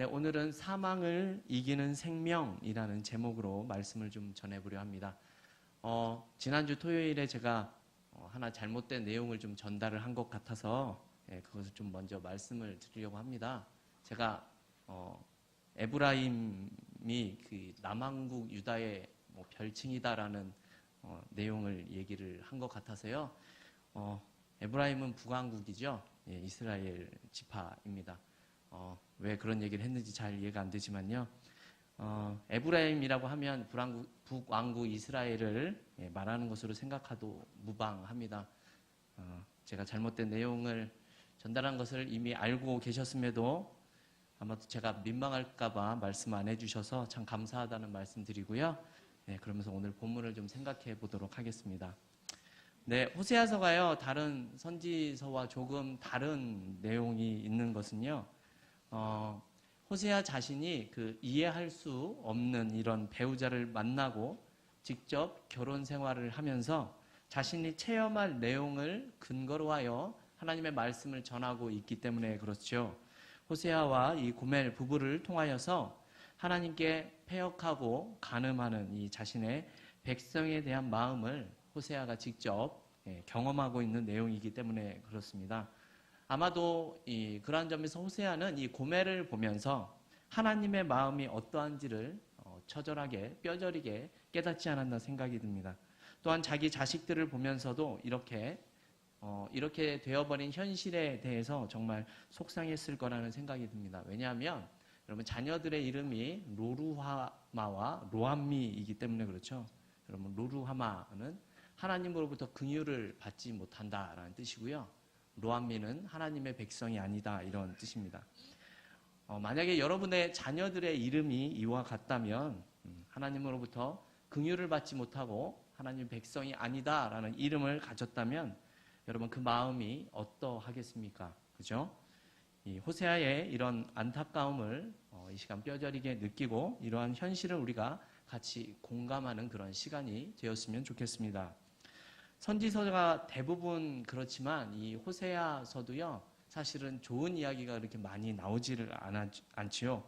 네, 오늘은 사망을 이기는 생명이라는 제목으로 말씀을 좀 전해보려 합니다. 지난주 토요일에 제가 하나 잘못된 내용을 좀 전달을 한 것 같아서 그것을 좀 먼저 말씀을 드리려고 합니다. 제가 에브라임이 그 남왕국 유다의 별칭이다라는 내용을 얘기를 한 것 같아서요. 에브라임은 북왕국이죠. 이스라엘 지파입니다. 왜 그런 얘기를 했는지 잘 이해가 안 되지만요. 에브라임이라고 하면 북왕국 이스라엘을 말하는 것으로 생각해도 무방합니다. 제가 잘못된 내용을 전달한 것을 이미 알고 계셨음에도 아마도 제가 민망할까봐 말씀 안 해주셔서 참 감사하다는 말씀 드리고요. 그러면서 오늘 본문을 좀 생각해 보도록 하겠습니다. 네, 호세아서가요, 다른 선지서와 조금 다른 내용이 있는 것은요, 호세아 자신이 그 이해할 수 없는 이런 배우자를 만나고 직접 결혼 생활을 하면서 자신이 체험할 내용을 근거로 하여 하나님의 말씀을 전하고 있기 때문에 그렇죠. 호세아와 이 고멜 부부를 통하여서 하나님께 패역하고 간음하는 이 자신의 백성에 대한 마음을 호세아가 직접 경험하고 있는 내용이기 때문에 그렇습니다. 아마도 그러한 점에서 호세아는 이 고멜을 보면서 하나님의 마음이 어떠한지를 처절하게 뼈저리게 깨닫지 않았나 생각이 듭니다. 또한 자기 자식들을 보면서도 이렇게 되어버린 현실에 대해서 정말 속상했을 거라는 생각이 듭니다. 왜냐하면 여러분 자녀들의 이름이 로루하마와 로함미이기 때문에 그렇죠. 여러분 로루하마는 하나님으로부터 긍휼을 받지 못한다라는 뜻이고요. 로함미는 하나님의 백성이 아니다 이런 뜻입니다. 만약에 여러분의 자녀들의 이름이 이와 같다면 하나님으로부터 긍휼을 받지 못하고 하나님의 백성이 아니다라는 이름을 가졌다면 여러분 그 마음이 어떠하겠습니까? 그죠? 이 호세아의 이런 안타까움을 이 시간 뼈저리게 느끼고 이러한 현실을 우리가 같이 공감하는 그런 시간이 되었으면 좋겠습니다. 선지서가 대부분 그렇지만 이 호세아서도요, 사실은 좋은 이야기가 그렇게 많이 나오지를 않지요.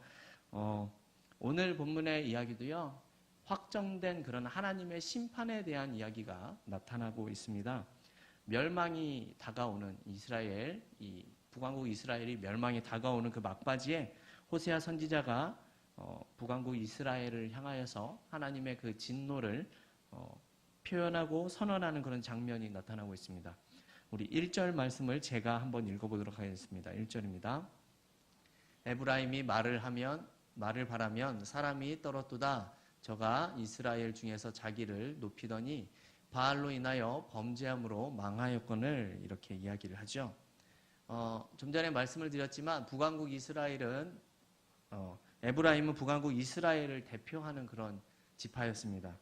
오늘 본문의 이야기도요, 확정된 그런 하나님의 심판에 대한 이야기가 나타나고 있습니다. 멸망이 다가오는 이스라엘, 이 북왕국 이스라엘이 멸망이 다가오는 그 막바지에 호세아 선지자가 북왕국 이스라엘을 향하여서 하나님의 그 진노를 표현하고 선언하는 그런 장면이 나타나고 있습니다. 우리 1절 말씀을 제가 한번 읽어보도록 하겠습니다. 1절입니다. 에브라임이 말을 바라면 사람이 떨었도다. 저가 이스라엘 중에서 자기를 높이더니 바알로 인하여 범죄함으로 망하였거늘 이렇게 이야기를 하죠. 좀 전에 말씀을 드렸지만 에브라임은 북왕국 이스라엘을 대표하는 그런 지파였습니다.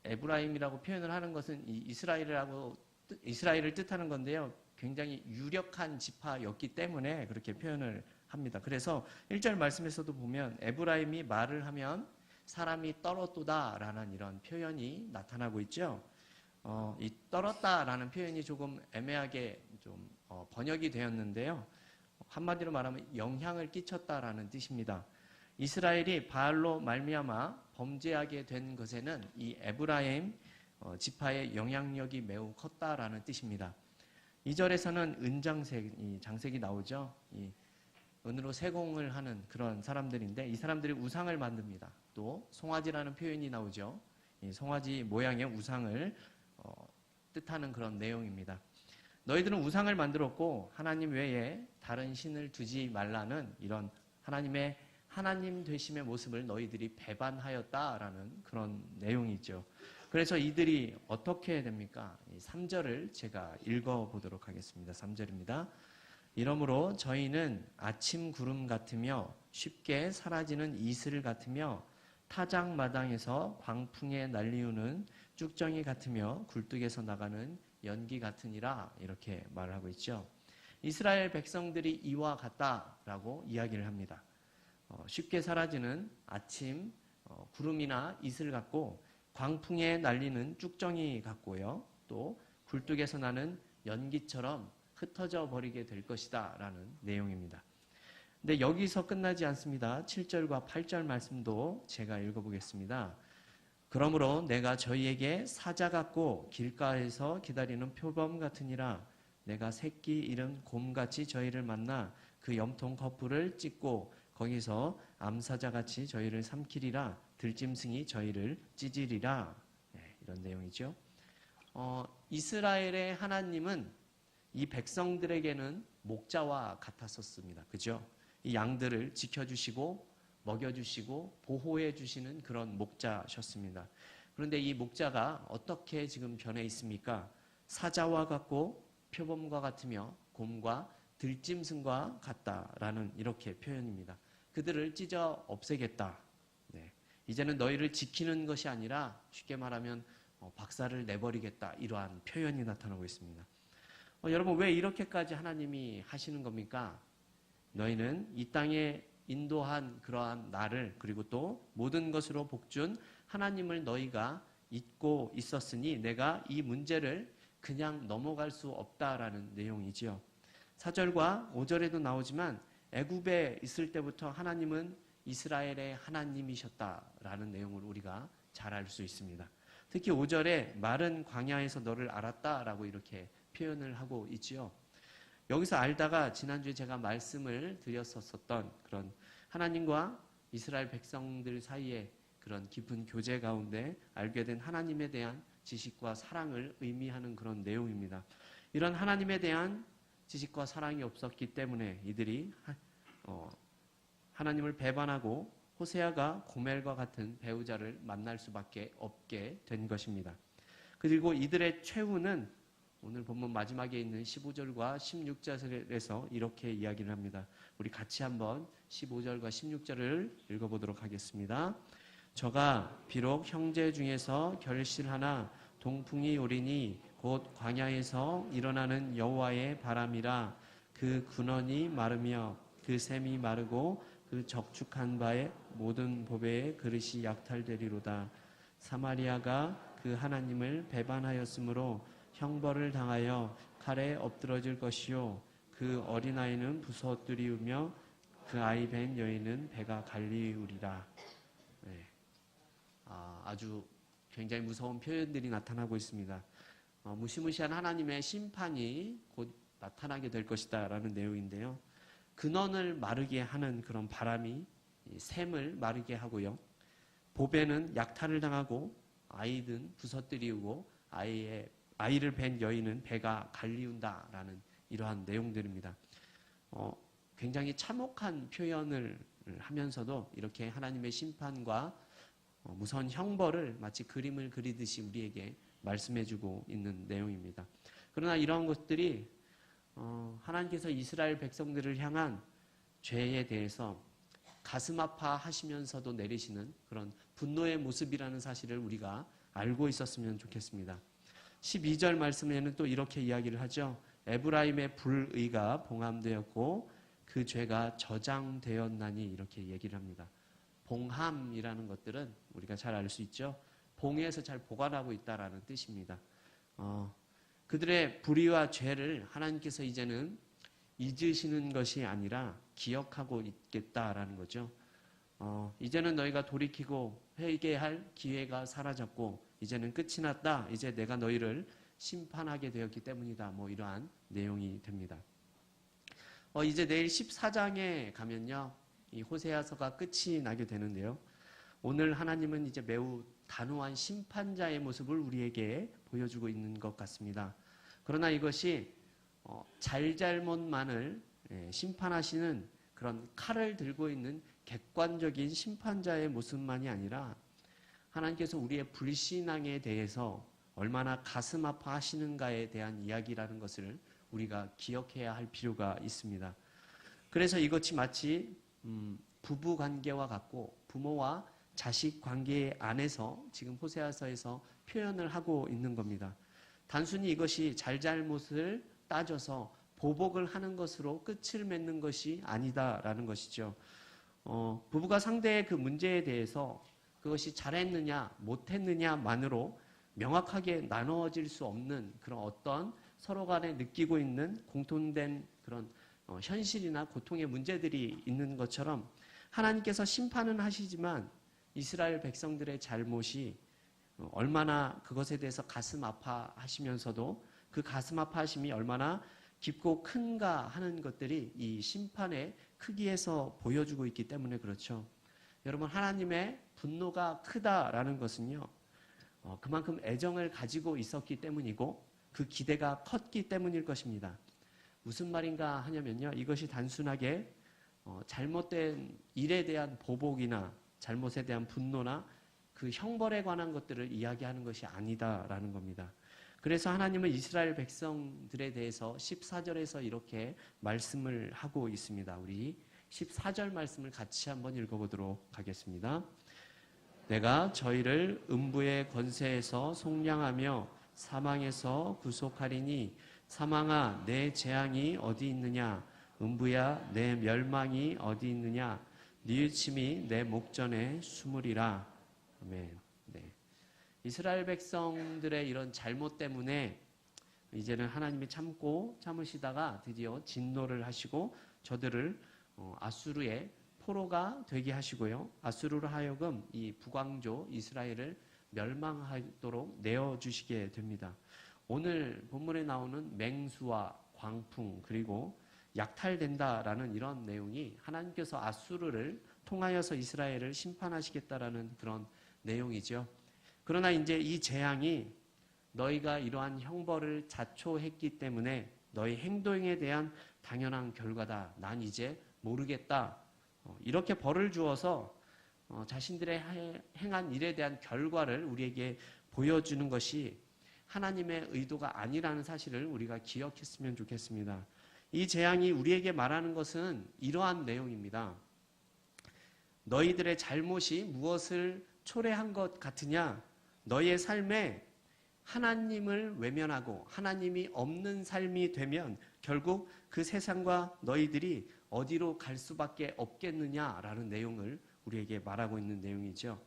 에브라임이라고 표현을 하는 것은 이스라엘을 뜻하는 건데요. 굉장히 유력한 지파였기 때문에 그렇게 표현을 합니다. 그래서 1절 말씀에서도 보면 에브라임이 말을 하면 사람이 떨었도다라는 이런 표현이 나타나고 있죠. 이 떨었다라는 표현이 조금 애매하게 좀 번역이 되었는데요. 한마디로 말하면 영향을 끼쳤다라는 뜻입니다. 이스라엘이 바알로 말미암아 범죄하게 된 것에는 이 에브라임 지파의 영향력이 매우 컸다라는 뜻입니다. 2절에서는 은장색, 장색이 나오죠. 이 은으로 세공을 하는 그런 사람들인데 이 사람들이 우상을 만듭니다. 또 송아지라는 표현이 나오죠. 이 송아지 모양의 우상을 뜻하는 그런 내용입니다. 너희들은 우상을 만들었고 하나님 외에 다른 신을 두지 말라는 이런 하나님의 하나님 되심의 모습을 너희들이 배반하였다라는 그런 내용이죠. 그래서 이들이 어떻게 됩니까? 3절을 제가 읽어보도록 하겠습니다. 3절입니다. 이러므로 저희는 아침 구름 같으며 쉽게 사라지는 이슬 같으며 타작마당에서 광풍에 날리우는 쭉정이 같으며 굴뚝에서 나가는 연기 같으니라 이렇게 말을 하고 있죠. 이스라엘 백성들이 이와 같다라고 이야기를 합니다. 쉽게 사라지는 아침 구름이나 이슬 같고 광풍에 날리는 쭉정이 같고요. 또 굴뚝에서 나는 연기처럼 흩어져 버리게 될 것이다 라는 내용입니다. 근데 여기서 끝나지 않습니다. 7절과 8절 말씀도 제가 읽어보겠습니다. 그러므로 내가 저희에게 사자 같고 길가에서 기다리는 표범 같으니라. 내가 새끼 잃은 곰같이 저희를 만나 그 염통 거풀을 찢고 거기서 암사자같이 저희를 삼키리라. 들짐승이 저희를 찢으리라. 네, 이런 내용이죠. 이스라엘의 하나님은 이 백성들에게는 목자와 같았었습니다. 그죠? 이 양들을 지켜주시고 먹여주시고 보호해주시는 그런 목자셨습니다. 그런데 이 목자가 어떻게 지금 변해 있습니까? 사자와 같고 표범과 같으며 곰과 들짐승과 같다라는 이렇게 표현입니다. 그들을 찢어 없애겠다. 네. 이제는 너희를 지키는 것이 아니라 쉽게 말하면 박살을 내버리겠다. 이러한 표현이 나타나고 있습니다. 여러분 왜 이렇게까지 하나님이 하시는 겁니까? 너희는 이 땅에 인도한 그러한 나를 그리고 또 모든 것으로 복준 하나님을 너희가 잊고 있었으니 내가 이 문제를 그냥 넘어갈 수 없다라는 내용이지요. 4절과 5절에도 나오지만 애굽에 있을 때부터 하나님은 이스라엘의 하나님이셨다라는 내용을 우리가 잘 알 수 있습니다. 특히 5절에 마른 광야에서 너를 알았다라고 이렇게 표현을 하고 있지요. 여기서 알다가 지난주에 제가 말씀을 드렸었던 그런 하나님과 이스라엘 백성들 사이에 그런 깊은 교제 가운데 알게 된 하나님에 대한 지식과 사랑을 의미하는 그런 내용입니다. 이런 하나님에 대한 지식과 사랑이 없었기 때문에 이들이 하나님을 배반하고 호세아가 고멜과 같은 배우자를 만날 수밖에 없게 된 것입니다. 그리고 이들의 최후는 오늘 본문 마지막에 있는 15절과 16절에서 이렇게 이야기를 합니다. 우리 같이 한번 15절과 16절을 읽어보도록 하겠습니다. 저가 비록 형제 중에서 결실하나 동풍이 오리니 곧 광야에서 일어나는 여호와의 바람이라. 그 근원이 마르며 그 샘이 마르고 그 적축한 바의 모든 보배의 그릇이 약탈되리로다. 사마리아가 그 하나님을 배반하였으므로 형벌을 당하여 칼에 엎드러질 것이요 그 어린아이는 부서뜨리우며 그 아이 뵌 여인은 배가 갈리우리라. 네. 아주 굉장히 무서운 표현들이 나타나고 있습니다. 무시무시한 하나님의 심판이 곧 나타나게 될 것이다 라는 내용인데요. 근원을 마르게 하는 그런 바람이 샘을 마르게 하고요. 보배는 약탈을 당하고 아이든 부서뜨리우고 아이를 뵌 여인은 배가 갈리운다라는 이러한 내용들입니다. 굉장히 참혹한 표현을 하면서도 이렇게 하나님의 심판과 무서운 형벌을 마치 그림을 그리듯이 우리에게 말씀해주고 있는 내용입니다. 그러나 이러한 것들이 하나님께서 이스라엘 백성들을 향한 죄에 대해서 가슴 아파하시면서도 내리시는 그런 분노의 모습이라는 사실을 우리가 알고 있었으면 좋겠습니다. 12절 말씀에는 또 이렇게 이야기를 하죠. 에브라임의 불의가 봉함되었고 그 죄가 저장되었나니 이렇게 얘기를 합니다. 봉함이라는 것들은 우리가 잘 알 수 있죠. 봉해서 잘 보관하고 있다라는 뜻입니다. 그들의 불의와 죄를 하나님께서 이제는 잊으시는 것이 아니라 기억하고 있겠다라는 거죠. 이제는 너희가 돌이키고 회개할 기회가 사라졌고 이제는 끝이 났다. 이제 내가 너희를 심판하게 되었기 때문이다. 뭐 이러한 내용이 됩니다. 이제 내일 14장에 가면요. 이 호세아서가 끝이 나게 되는데요. 오늘 하나님은 이제 매우 단호한 심판자의 모습을 우리에게 보여주고 있는 것 같습니다. 그러나 이것이 잘잘못만을 심판하시는 그런 칼을 들고 있는 객관적인 심판자의 모습만이 아니라 하나님께서 우리의 불신앙에 대해서 얼마나 가슴 아파하시는가에 대한 이야기라는 것을 우리가 기억해야 할 필요가 있습니다. 그래서 이것이 마치 부부 관계와 같고 부모와 자식 관계 안에서 지금 호세아서에서 표현을 하고 있는 겁니다. 단순히 이것이 잘잘못을 따져서 보복을 하는 것으로 끝을 맺는 것이 아니다라는 것이죠. 부부가 상대의 그 문제에 대해서 그것이 잘했느냐 못했느냐만으로 명확하게 나누어질 수 없는 그런 어떤 서로 간에 느끼고 있는 공통된 그런 현실이나 고통의 문제들이 있는 것처럼 하나님께서 심판은 하시지만 이스라엘 백성들의 잘못이 얼마나 그것에 대해서 가슴 아파하시면서도 그 가슴 아파하심이 얼마나 깊고 큰가 하는 것들이 이 심판의 크기에서 보여주고 있기 때문에 그렇죠. 여러분, 하나님의 분노가 크다라는 것은요, 그만큼 애정을 가지고 있었기 때문이고 그 기대가 컸기 때문일 것입니다. 무슨 말인가 하냐면요, 이것이 단순하게 잘못된 일에 대한 보복이나 잘못에 대한 분노나 그 형벌에 관한 것들을 이야기하는 것이 아니다라는 겁니다. 그래서 하나님은 이스라엘 백성들에 대해서 14절에서 이렇게 말씀을 하고 있습니다. 우리 14절 말씀을 같이 한번 읽어보도록 하겠습니다. 내가 저희를 음부의 권세에서 속량하며 사망에서 구속하리니 사망아 내 재앙이 어디 있느냐, 음부야 내 멸망이 어디 있느냐, 뉘우침이 내 목전에 숨으리라. 아멘. 네. 이스라엘 백성들의 이런 잘못 때문에 이제는 하나님이 참으시다가 드디어 진노를 하시고 저들을 아수르의 포로가 되게 하시고요. 아수르로 하여금 이 북왕조 이스라엘을 멸망하도록 내어주시게 됩니다. 오늘 본문에 나오는 맹수와 광풍 그리고 약탈된다라는 이런 내용이 하나님께서 아수르를 통하여서 이스라엘을 심판하시겠다라는 그런 내용이죠. 그러나 이제 이 재앙이 너희가 이러한 형벌을 자초했기 때문에 너희 행동에 대한 당연한 결과다. 난 이제 모르겠다. 이렇게 벌을 주어서 자신들의 행한 일에 대한 결과를 우리에게 보여주는 것이 하나님의 의도가 아니라는 사실을 우리가 기억했으면 좋겠습니다. 이 재앙이 우리에게 말하는 것은 이러한 내용입니다. 너희들의 잘못이 무엇을 초래한 것 같으냐? 너희의 삶에 하나님을 외면하고 하나님이 없는 삶이 되면 결국 그 세상과 너희들이 어디로 갈 수밖에 없겠느냐라는 내용을 우리에게 말하고 있는 내용이죠.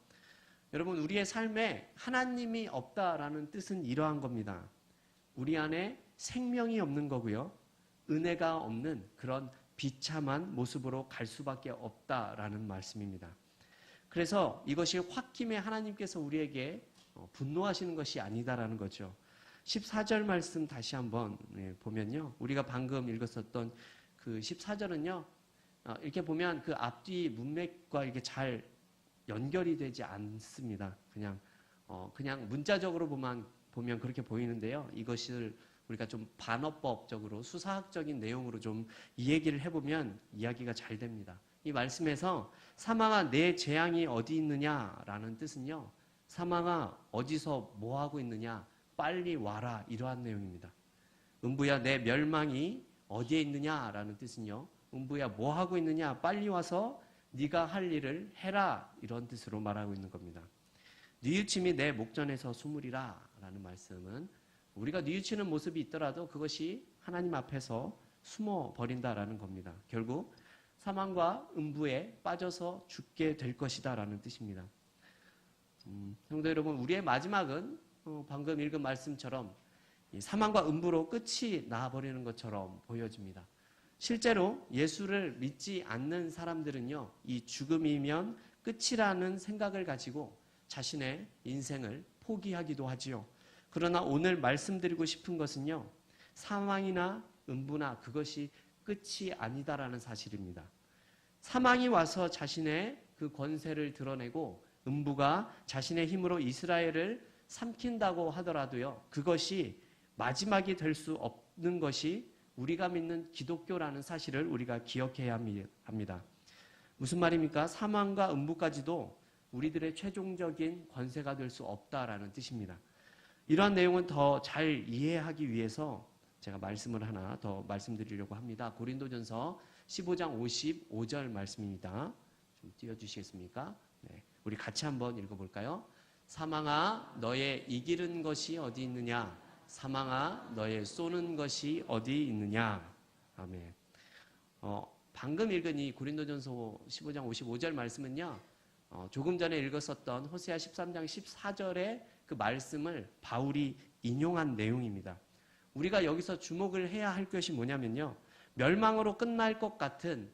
여러분, 우리의 삶에 하나님이 없다라는 뜻은 이러한 겁니다. 우리 안에 생명이 없는 거고요. 은혜가 없는 그런 비참한 모습으로 갈 수밖에 없다라는 말씀입니다. 그래서 이것이 홧김에 하나님께서 우리에게 분노하시는 것이 아니다라는 거죠. 14절 말씀 다시 한번 보면요. 우리가 방금 읽었었던 그 14절은요. 이렇게 보면 그 앞뒤 문맥과 이게 잘 연결이 되지 않습니다. 그냥 문자적으로 보면 그렇게 보이는데요. 이것을 우리가 좀 반어법적으로 수사학적인 내용으로 좀 이 얘기를 해보면 이야기가 잘 됩니다. 이 말씀에서 사망아 내 재앙이 어디 있느냐라는 뜻은요. 사망아 어디서 뭐 하고 있느냐 빨리 와라 이러한 내용입니다. 음부야 내 멸망이 어디에 있느냐라는 뜻은요. 음부야 뭐 하고 있느냐 빨리 와서 네가 할 일을 해라 이런 뜻으로 말하고 있는 겁니다. 뉘우침이 내 목전에서 숨으리라 라는 말씀은 우리가 뉘우치는 모습이 있더라도 그것이 하나님 앞에서 숨어버린다라는 겁니다. 결국 사망과 음부에 빠져서 죽게 될 것이다 라는 뜻입니다. 성도 여러분, 우리의 마지막은 방금 읽은 말씀처럼 사망과 음부로 끝이 나버리는 것처럼 보여집니다. 실제로 예수를 믿지 않는 사람들은요, 이 죽음이면 끝이라는 생각을 가지고 자신의 인생을 포기하기도 하지요. 그러나 오늘 말씀드리고 싶은 것은요, 사망이나 음부나 그것이 끝이 아니다라는 사실입니다. 사망이 와서 자신의 그 권세를 드러내고 음부가 자신의 힘으로 이스라엘을 삼킨다고 하더라도요, 그것이 마지막이 될 수 없는 것이 우리가 믿는 기독교라는 사실을 우리가 기억해야 합니다. 무슨 말입니까? 사망과 음부까지도 우리들의 최종적인 권세가 될 수 없다라는 뜻입니다. 이러한 내용은 더 잘 이해하기 위해서 제가 말씀을 하나 더 말씀드리려고 합니다. 고린도전서 15장 55절 말씀입니다. 좀 띄워주시겠습니까? 네, 우리 같이 한번 읽어볼까요? 사망아 너의 이기는 것이 어디 있느냐? 사망아 너의 쏘는 것이 어디 있느냐? 아멘. 방금 읽은 이 고린도전서 15장 55절 말씀은요. 조금 전에 읽었었던 호세아 13장 14절의 그 말씀을 바울이 인용한 내용입니다. 우리가 여기서 주목을 해야 할 것이 뭐냐면요. 멸망으로 끝날 것 같은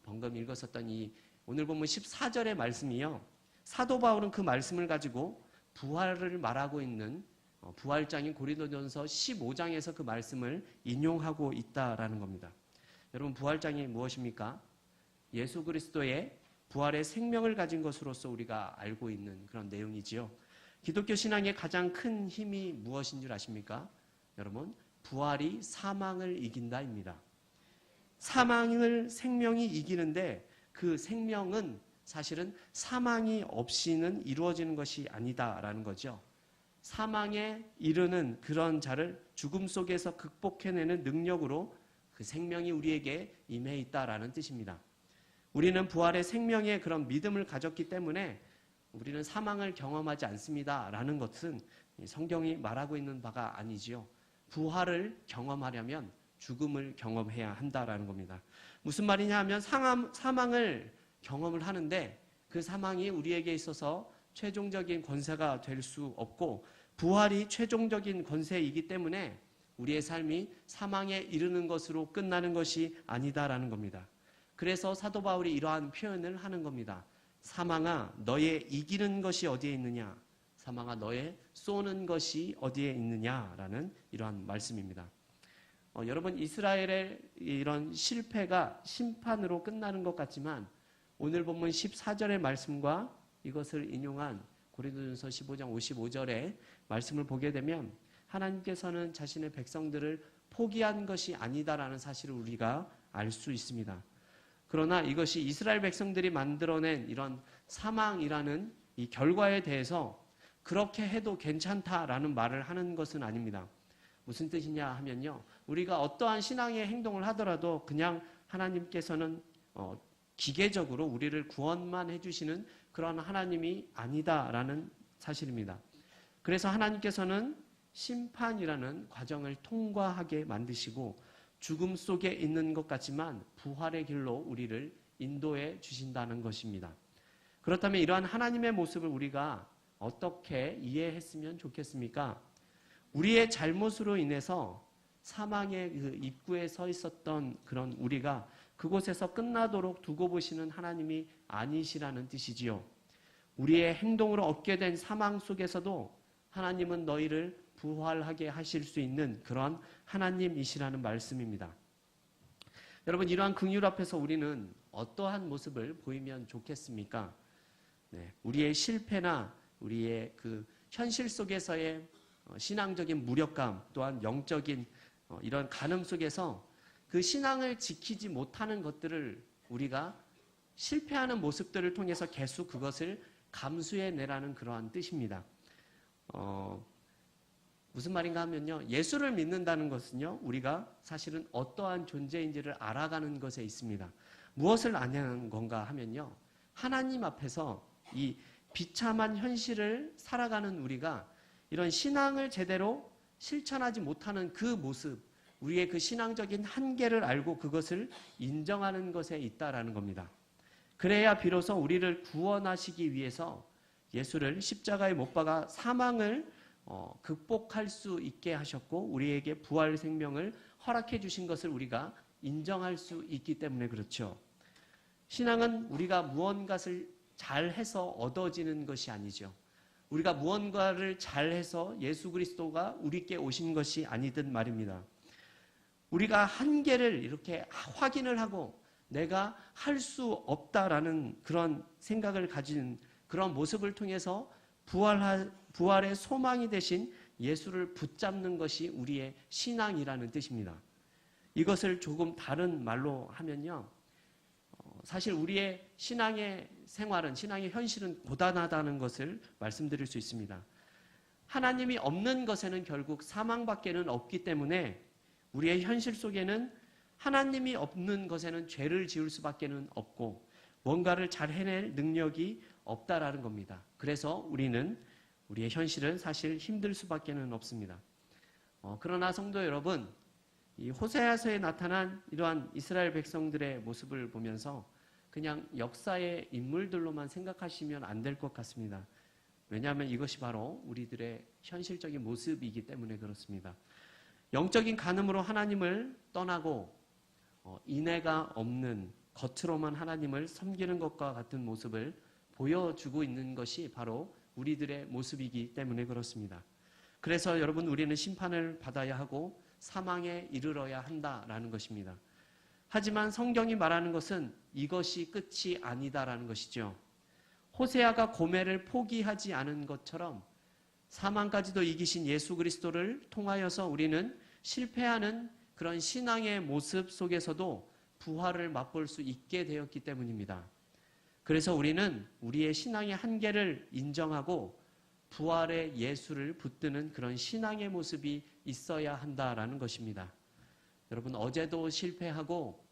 방금 읽었었던 이 오늘 본문 14절의 말씀이요. 사도 바울은 그 말씀을 가지고 부활을 말하고 있는 부활장인 고린도전서 15장에서 그 말씀을 인용하고 있다라는 겁니다. 여러분, 부활장이 무엇입니까? 예수 그리스도의 부활의 생명을 가진 것으로서 우리가 알고 있는 그런 내용이지요. 기독교 신앙의 가장 큰 힘이 무엇인 줄 아십니까? 여러분, 부활이 사망을 이긴다입니다. 사망을 생명이 이기는데 그 생명은 사실은 사망이 없이는 이루어지는 것이 아니다라는 거죠. 사망에 이르는 그런 자를 죽음 속에서 극복해내는 능력으로 그 생명이 우리에게 임해 있다라는 뜻입니다. 우리는 부활의 생명의 그런 믿음을 가졌기 때문에 우리는 사망을 경험하지 않습니다라는 것은 성경이 말하고 있는 바가 아니지요. 부활을 경험하려면 죽음을 경험해야 한다라는 겁니다. 무슨 말이냐 하면 사망을 경험을 하는데 그 사망이 우리에게 있어서 최종적인 권세가 될 수 없고 부활이 최종적인 권세이기 때문에 우리의 삶이 사망에 이르는 것으로 끝나는 것이 아니다라는 겁니다. 그래서 사도 바울이 이러한 표현을 하는 겁니다. 사망아, 너의 이기는 것이 어디에 있느냐? 사망아, 너의 쏘는 것이 어디에 있느냐라는 이러한 말씀입니다. 여러분, 이스라엘의 이런 실패가 심판으로 끝나는 것 같지만 오늘 본문 14절의 말씀과 이것을 인용한 고린도전서 15장 55절의 말씀을 보게 되면 하나님께서는 자신의 백성들을 포기한 것이 아니다라는 사실을 우리가 알 수 있습니다. 그러나 이것이 이스라엘 백성들이 만들어낸 이런 사망이라는 이 결과에 대해서 그렇게 해도 괜찮다라는 말을 하는 것은 아닙니다. 무슨 뜻이냐 하면요. 우리가 어떠한 신앙의 행동을 하더라도 그냥 하나님께서는 기계적으로 우리를 구원만 해주시는 그런 하나님이 아니다라는 사실입니다. 그래서 하나님께서는 심판이라는 과정을 통과하게 만드시고 죽음 속에 있는 것 같지만 부활의 길로 우리를 인도해 주신다는 것입니다. 그렇다면 이러한 하나님의 모습을 우리가 어떻게 이해했으면 좋겠습니까? 우리의 잘못으로 인해서 사망의 그 입구에 서 있었던 그런 우리가 그곳에서 끝나도록 두고 보시는 하나님이 아니시라는 뜻이지요. 우리의 행동으로 얻게 된 사망 속에서도 하나님은 너희를 부활하게 하실 수 있는 그런 하나님이시라는 말씀입니다. 여러분, 이러한 긍휼 앞에서 우리는 어떠한 모습을 보이면 좋겠습니까? 우리의 실패나 우리의 그 현실 속에서의 신앙적인 무력감 또한 영적인 이런 간음 속에서 그 신앙을 지키지 못하는 것들을 우리가 실패하는 모습들을 통해서 계속 그것을 감수해내라는 그러한 뜻입니다. 무슨 말인가 하면요. 예수를 믿는다는 것은요. 우리가 사실은 어떠한 존재인지를 알아가는 것에 있습니다. 무엇을 아냐는 건가 하면요. 하나님 앞에서 이 비참한 현실을 살아가는 우리가 이런 신앙을 제대로 실천하지 못하는 그 모습, 우리의 그 신앙적인 한계를 알고 그것을 인정하는 것에 있다라는 겁니다. 그래야 비로소 우리를 구원하시기 위해서 예수를 십자가에 못 박아 사망을 극복할 수 있게 하셨고 우리에게 부활 생명을 허락해 주신 것을 우리가 인정할 수 있기 때문에 그렇죠. 신앙은 우리가 무언가를 잘해서 얻어지는 것이 아니죠. 우리가 무언가를 잘해서 예수 그리스도가 우리께 오신 것이 아니든 말입니다. 우리가 한계를 이렇게 확인을 하고 내가 할 수 없다라는 그런 생각을 가진 그런 모습을 통해서 부활의 소망이 되신 예수를 붙잡는 것이 우리의 신앙이라는 뜻입니다. 이것을 조금 다른 말로 하면요. 사실 우리의 신앙의 생활은, 신앙의 현실은 고단하다는 것을 말씀드릴 수 있습니다. 하나님이 없는 것에는 결국 사망밖에는 없기 때문에 우리의 현실 속에는 하나님이 없는 것에는 죄를 지을 수밖에는 없고 뭔가를 잘 해낼 능력이 없다라는 겁니다. 그래서 우리의 현실은 사실 힘들 수밖에는 없습니다. 그러나 성도 여러분, 이 호세아서에 나타난 이러한 이스라엘 백성들의 모습을 보면서 그냥 역사의 인물들로만 생각하시면 안 될 것 같습니다. 왜냐하면 이것이 바로 우리들의 현실적인 모습이기 때문에 그렇습니다. 영적인 간음으로 하나님을 떠나고 인애가 없는 겉으로만 하나님을 섬기는 것과 같은 모습을 보여주고 있는 것이 바로 우리들의 모습이기 때문에 그렇습니다. 그래서 여러분, 우리는 심판을 받아야 하고 사망에 이르러야 한다라는 것입니다. 하지만 성경이 말하는 것은 이것이 끝이 아니다라는 것이죠. 호세아가 고멜을 포기하지 않은 것처럼 사망까지도 이기신 예수 그리스도를 통하여서 우리는 실패하는 그런 신앙의 모습 속에서도 부활을 맛볼 수 있게 되었기 때문입니다. 그래서 우리는 우리의 신앙의 한계를 인정하고 부활의 예수를 붙드는 그런 신앙의 모습이 있어야 한다라는 것입니다. 여러분, 어제도 실패하고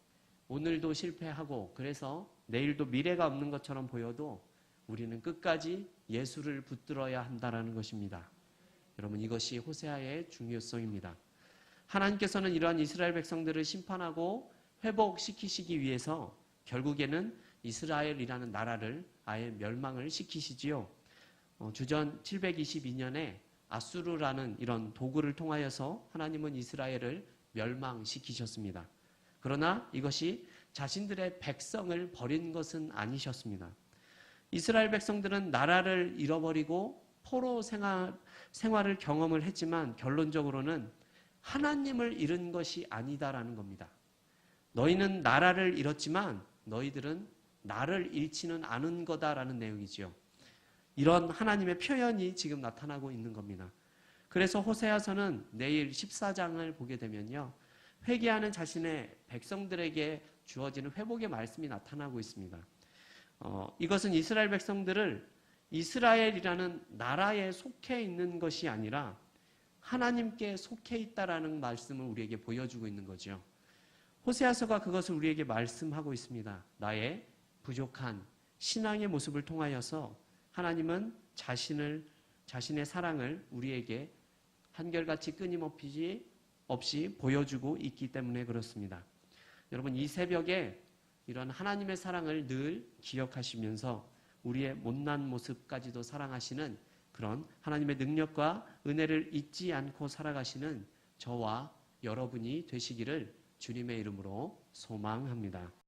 오늘도 실패하고 그래서 내일도 미래가 없는 것처럼 보여도 우리는 끝까지 예수를 붙들어야 한다라는 것입니다. 여러분, 이것이 호세아의 중요성입니다. 하나님께서는 이러한 이스라엘 백성들을 심판하고 회복시키시기 위해서 결국에는 이스라엘이라는 나라를 아예 멸망을 시키시지요. 주전 722년에 아수르라는 이런 도구를 통하여서 하나님은 이스라엘을 멸망시키셨습니다. 그러나 이것이 자신들의 백성을 버린 것은 아니셨습니다. 이스라엘 백성들은 나라를 잃어버리고 포로 생활을 경험을 했지만 결론적으로는 하나님을 잃은 것이 아니다라는 겁니다. 너희는 나라를 잃었지만 너희들은 나를 잃지는 않은 거다라는 내용이지요. 이런 하나님의 표현이 지금 나타나고 있는 겁니다. 그래서 호세아서는 내일 14장을 보게 되면요, 회개하는 자신의 백성들에게 주어지는 회복의 말씀이 나타나고 있습니다. 이것은 이스라엘 백성들을 이스라엘이라는 나라에 속해 있는 것이 아니라 하나님께 속해 있다라는 말씀을 우리에게 보여주고 있는 거죠. 호세아서가 그것을 우리에게 말씀하고 있습니다. 나의 부족한 신앙의 모습을 통하여서 하나님은 자신의 사랑을 우리에게 한결같이 끊임없이 보여주고 있기 때문에 그렇습니다. 여러분, 이 새벽에 이런 하나님의 사랑을 늘 기억하시면서 우리의 못난 모습까지도 사랑하시는 그런 하나님의 능력과 은혜를 잊지 않고 살아가시는 저와 여러분이 되시기를 주님의 이름으로 소망합니다.